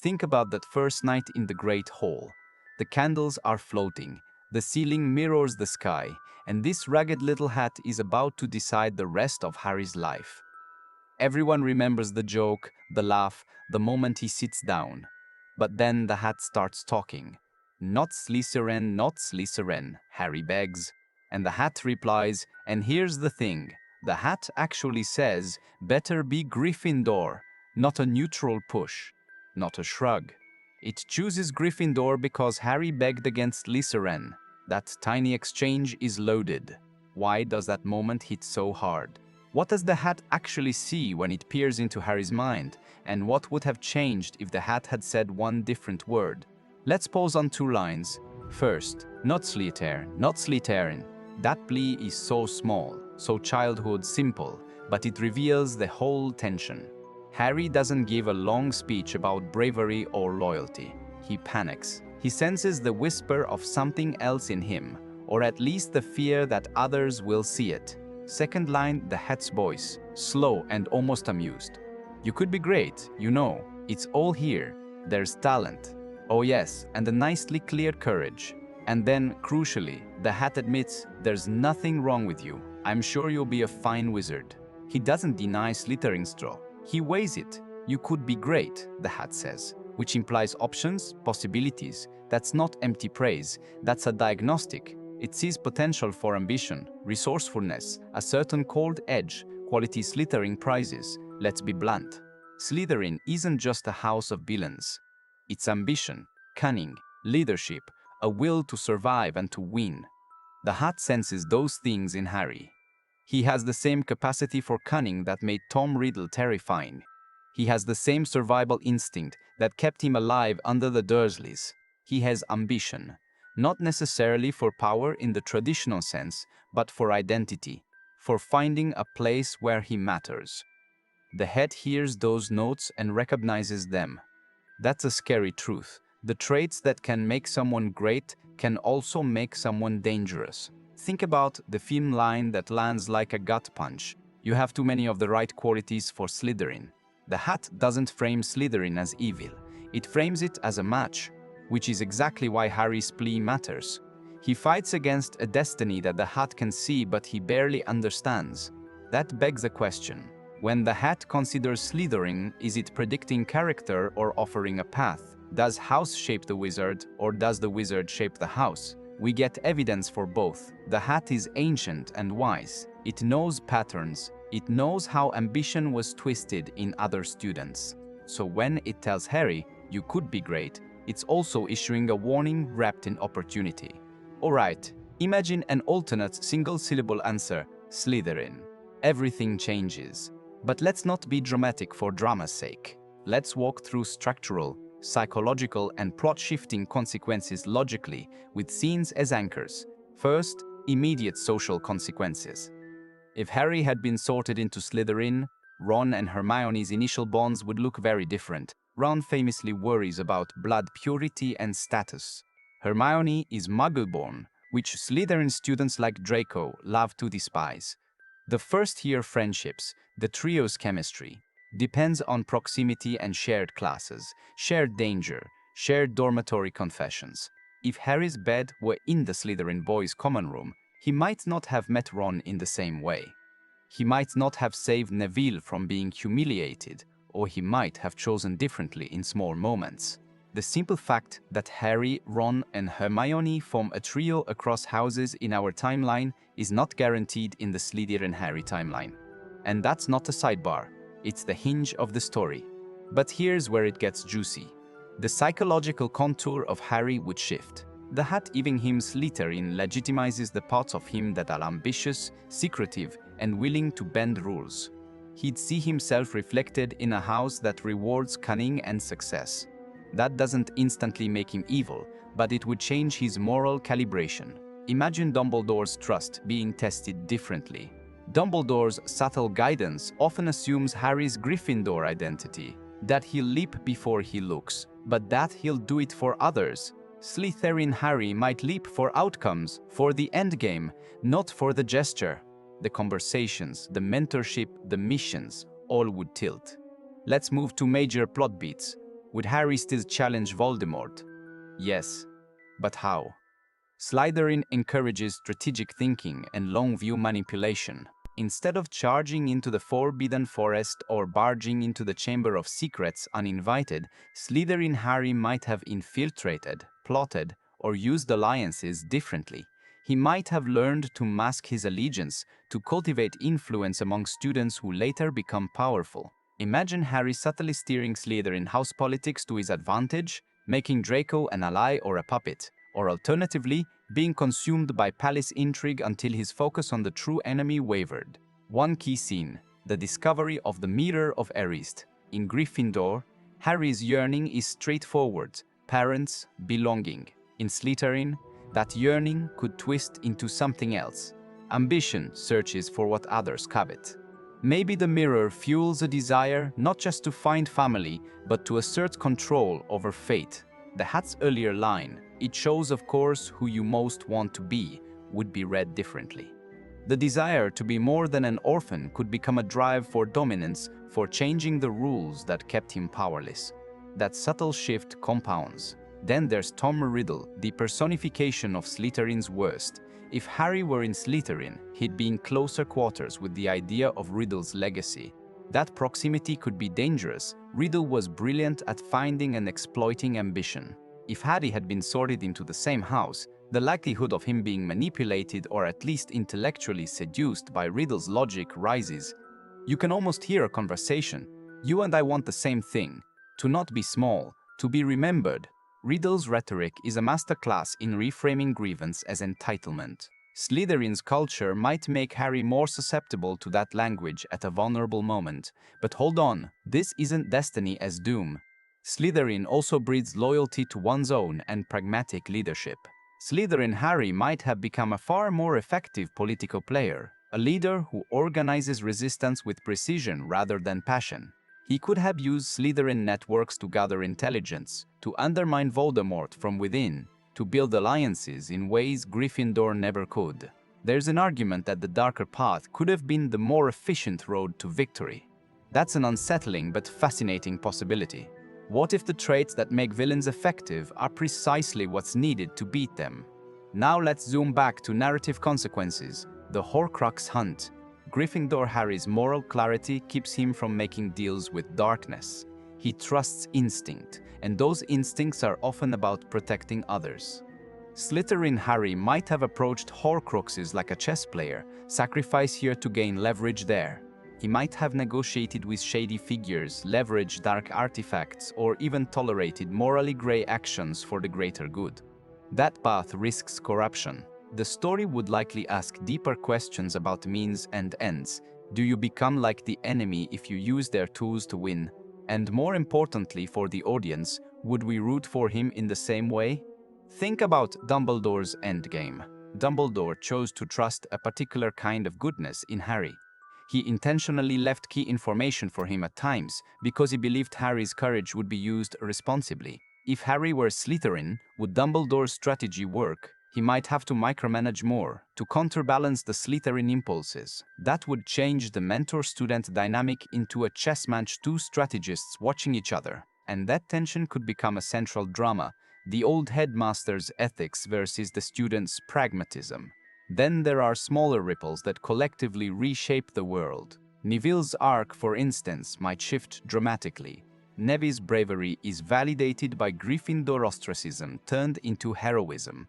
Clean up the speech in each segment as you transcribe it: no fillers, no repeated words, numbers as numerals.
Think about that first night in the Great Hall. The candles are floating, the ceiling mirrors the sky, and this ragged little hat is about to decide the rest of Harry's life. Everyone remembers the joke, the laugh, the moment he sits down. But then the hat starts talking. Not Slytherin, not Slytherin, Harry begs. And the hat replies, and here's the thing. The hat actually says, better be Gryffindor, not a neutral push, not a shrug. It chooses Gryffindor because Harry begged against Slytherin. That tiny exchange is loaded. Why does that moment hit so hard? What does the hat actually see when it peers into Harry's mind? And what would have changed if the hat had said one different word? Let's pause on two lines. First, not Slytherin, not Slytherin. That plea is so small, so childhood simple, but it reveals the whole tension. Harry doesn't give a long speech about bravery or loyalty. He panics. He senses the whisper of something else in him, or at least the fear that others will see it. Second line, the hat's voice, slow and almost amused. You could be great, you know. It's all here. There's talent. Oh yes, and a nicely clear courage. And then, crucially, the hat admits there's nothing wrong with you. I'm sure you'll be a fine wizard. He doesn't deny Slytherin's draw. He weighs it. You could be great, the hat says, which implies options, possibilities. That's not empty praise. That's a diagnostic. It sees potential for ambition, resourcefulness, a certain cold edge, quality Slytherin prizes. Let's be blunt. Slytherin isn't just a house of villains. It's ambition, cunning, leadership, a will to survive and to win. The hat senses those things in Harry. He has the same capacity for cunning that made Tom Riddle terrifying. He has the same survival instinct that kept him alive under the Dursleys. He has ambition. Not necessarily for power in the traditional sense, but for identity, for finding a place where he matters. The head hears those notes and recognizes them. That's a scary truth. The traits that can make someone great can also make someone dangerous. Think about the film line that lands like a gut punch. You have too many of the right qualities for Slytherin. The hat doesn't frame Slytherin as evil. It frames it as a match, which is exactly why Harry's plea matters. He fights against a destiny that the hat can see but he barely understands. That begs a question. When the hat considers Slytherin, is it predicting character or offering a path? Does house shape the wizard, or does the wizard shape the house? We get evidence for both. The hat is ancient and wise. It knows patterns. It knows how ambition was twisted in other students. So when it tells Harry, you could be great, it's also issuing a warning wrapped in opportunity. Alright, imagine an alternate single-syllable answer, Slytherin. Everything changes. But let's not be dramatic for drama's sake. Let's walk through structural, psychological and plot-shifting consequences logically, with scenes as anchors. First, immediate social consequences. If Harry had been sorted into Slytherin, Ron and Hermione's initial bonds would look very different. Ron famously worries about blood purity and status. Hermione is Muggle-born, which Slytherin students like Draco love to despise. The first-year friendships, the trio's chemistry, depends on proximity and shared classes, shared danger, shared dormitory confessions. If Harry's bed were in the Slytherin boys' common room, he might not have met Ron in the same way. He might not have saved Neville from being humiliated, or he might have chosen differently in small moments. The simple fact that Harry, Ron, and Hermione form a trio across houses in our timeline is not guaranteed in the Slytherin Harry timeline. And that's not a sidebar, it's the hinge of the story. But here's where it gets juicy. The psychological contour of Harry would shift. The hat giving him Slytherin legitimizes the parts of him that are ambitious, secretive, and willing to bend rules. He'd see himself reflected in a house that rewards cunning and success. That doesn't instantly make him evil, but it would change his moral calibration. Imagine Dumbledore's trust being tested differently. Dumbledore's subtle guidance often assumes Harry's Gryffindor identity, that he'll leap before he looks, but that he'll do it for others. Slytherin Harry might leap for outcomes, for the endgame, not for the gesture. The conversations, the mentorship, the missions, all would tilt. Let's move to major plot beats. Would Harry still challenge Voldemort? Yes, but how? Slytherin encourages strategic thinking and long-view manipulation. Instead of charging into the Forbidden Forest or barging into the Chamber of Secrets uninvited, Slytherin Harry might have infiltrated, plotted, or used alliances differently. He might have learned to mask his allegiance, to cultivate influence among students who later become powerful. Imagine Harry subtly steering Slytherin house politics to his advantage, making Draco an ally or a puppet, or alternatively, being consumed by palace intrigue until his focus on the true enemy wavered. One key scene, the discovery of the Mirror of Erised. In Gryffindor, Harry's yearning is straightforward: parents, belonging. In Slytherin, that yearning could twist into something else. Ambition searches for what others covet. Maybe the mirror fuels a desire not just to find family, but to assert control over fate. The Hat's earlier line, "It shows, of course, who you most want to be," would be read differently. The desire to be more than an orphan could become a drive for dominance, for changing the rules that kept him powerless. That subtle shift compounds. Then there's Tom Riddle, the personification of Slytherin's worst. If Harry were in Slytherin, he'd be in closer quarters with the idea of Riddle's legacy. That proximity could be dangerous. Riddle was brilliant at finding and exploiting ambition. If Harry had been sorted into the same house, the likelihood of him being manipulated or at least intellectually seduced by Riddle's logic rises. You can almost hear a conversation. "You and I want the same thing. To not be small, to be remembered." Riddle's rhetoric is a masterclass in reframing grievance as entitlement. Slytherin's culture might make Harry more susceptible to that language at a vulnerable moment. But hold on, this isn't destiny as doom. Slytherin also breeds loyalty to one's own and pragmatic leadership. Slytherin Harry might have become a far more effective political player, a leader who organizes resistance with precision rather than passion. He could have used Slytherin networks to gather intelligence, to undermine Voldemort from within, to build alliances in ways Gryffindor never could. There's an argument that the darker path could have been the more efficient road to victory. That's an unsettling but fascinating possibility. What if the traits that make villains effective are precisely what's needed to beat them? Now let's zoom back to narrative consequences, the Horcrux hunt. Gryffindor Harry's moral clarity keeps him from making deals with darkness. He trusts instinct, and those instincts are often about protecting others. Slytherin Harry might have approached Horcruxes like a chess player, sacrifice here to gain leverage there. He might have negotiated with shady figures, leveraged dark artifacts, or even tolerated morally grey actions for the greater good. That path risks corruption. The story would likely ask deeper questions about means and ends. Do you become like the enemy if you use their tools to win? And more importantly for the audience, would we root for him in the same way? Think about Dumbledore's endgame. Dumbledore chose to trust a particular kind of goodness in Harry. He intentionally left key information for him at times because he believed Harry's courage would be used responsibly. If Harry were Slytherin, would Dumbledore's strategy work? He might have to micromanage more, to counterbalance the Slytherin impulses. That would change the mentor-student dynamic into a chess match, two strategists watching each other. And that tension could become a central drama, the old headmaster's ethics versus the student's pragmatism. Then there are smaller ripples that collectively reshape the world. Neville's arc, for instance, might shift dramatically. Neville's bravery is validated by Gryffindor ostracism turned into heroism.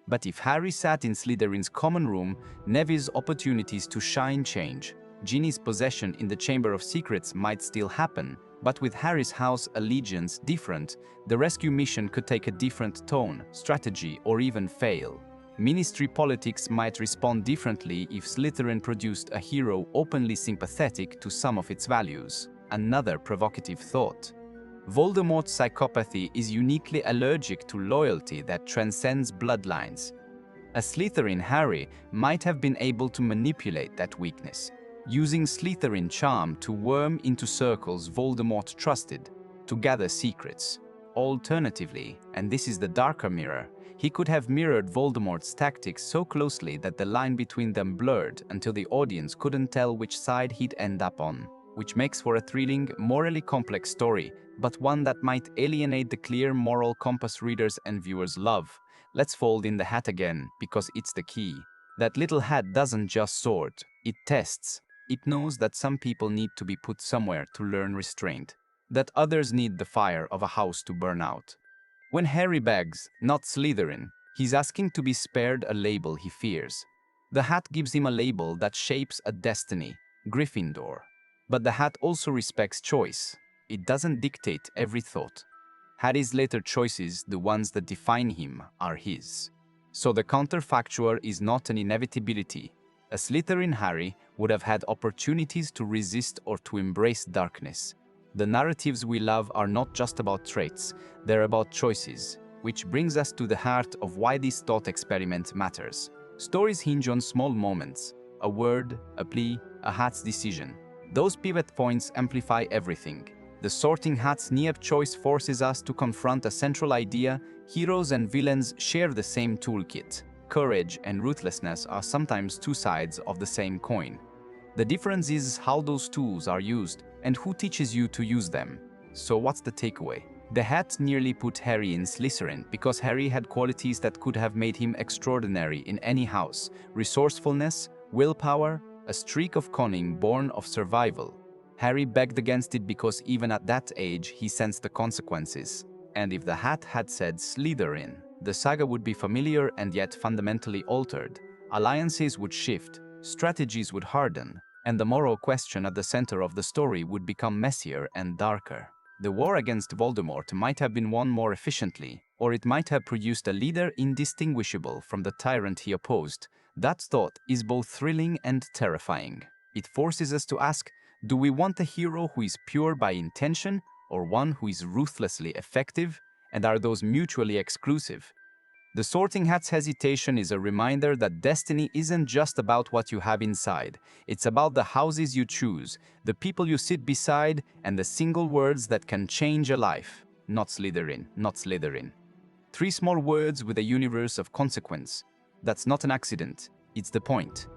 But if Harry sat in Slytherin's common room, Neville's opportunities to shine change. Ginny's possession in the Chamber of Secrets might still happen, but with Harry's house allegiance different, the rescue mission could take a different tone, strategy, or even fail. Ministry politics might respond differently if Slytherin produced a hero openly sympathetic to some of its values. Another provocative thought. Voldemort's psychopathy is uniquely allergic to loyalty that transcends bloodlines. A Slytherin Harry might have been able to manipulate that weakness, using Slytherin charm to worm into circles Voldemort trusted, to gather secrets. Alternatively, and this is the darker mirror, he could have mirrored Voldemort's tactics so closely that the line between them blurred until the audience couldn't tell which side he'd end up on. which makes for a thrilling, morally complex story, but one that might alienate the clear moral compass readers and viewers love. Let's fold in the hat again, because it's the key. That little hat doesn't just sort, it tests. It knows that some people need to be put somewhere to learn restraint, that others need the fire of a house to burn out. When Harry begs, not Slytherin, he's asking to be spared a label he fears. The hat gives him a label that shapes a destiny, Gryffindor. But the hat also respects choice. It doesn't dictate every thought. Harry's later choices, the ones that define him, are his. So the counterfactual is not an inevitability. A Slytherin Harry would have had opportunities to resist or to embrace darkness. The narratives we love are not just about traits, they're about choices, which brings us to the heart of why this thought experiment matters. Stories hinge on small moments, a word, a plea, a hat's decision. Those pivot points amplify everything. The Sorting Hat's Niep choice forces us to confront a central idea: heroes and villains share the same toolkit. Courage and ruthlessness are sometimes two sides of the same coin. The difference is how those tools are used and who teaches you to use them. So what's the takeaway? The hat nearly put Harry in Slytherin because Harry had qualities that could have made him extraordinary in any house: resourcefulness, willpower, a streak of cunning born of survival. Harry begged against it because even at that age he sensed the consequences. And if the hat had said Slytherin, the saga would be familiar and yet fundamentally altered. Alliances would shift, strategies would harden, and the moral question at the center of the story would become messier and darker. The war against Voldemort might have been won more efficiently, or it might have produced a leader indistinguishable from the tyrant he opposed. That thought is both thrilling and terrifying. It forces us to ask, do we want a hero who is pure by intention, or one who is ruthlessly effective? And are those mutually exclusive? The Sorting Hat's hesitation is a reminder that destiny isn't just about what you have inside. It's about the houses you choose, the people you sit beside, and the single words that can change a life. Not Slytherin, not Slytherin. 3 small words with a universe of consequence. That's not an accident, it's the point.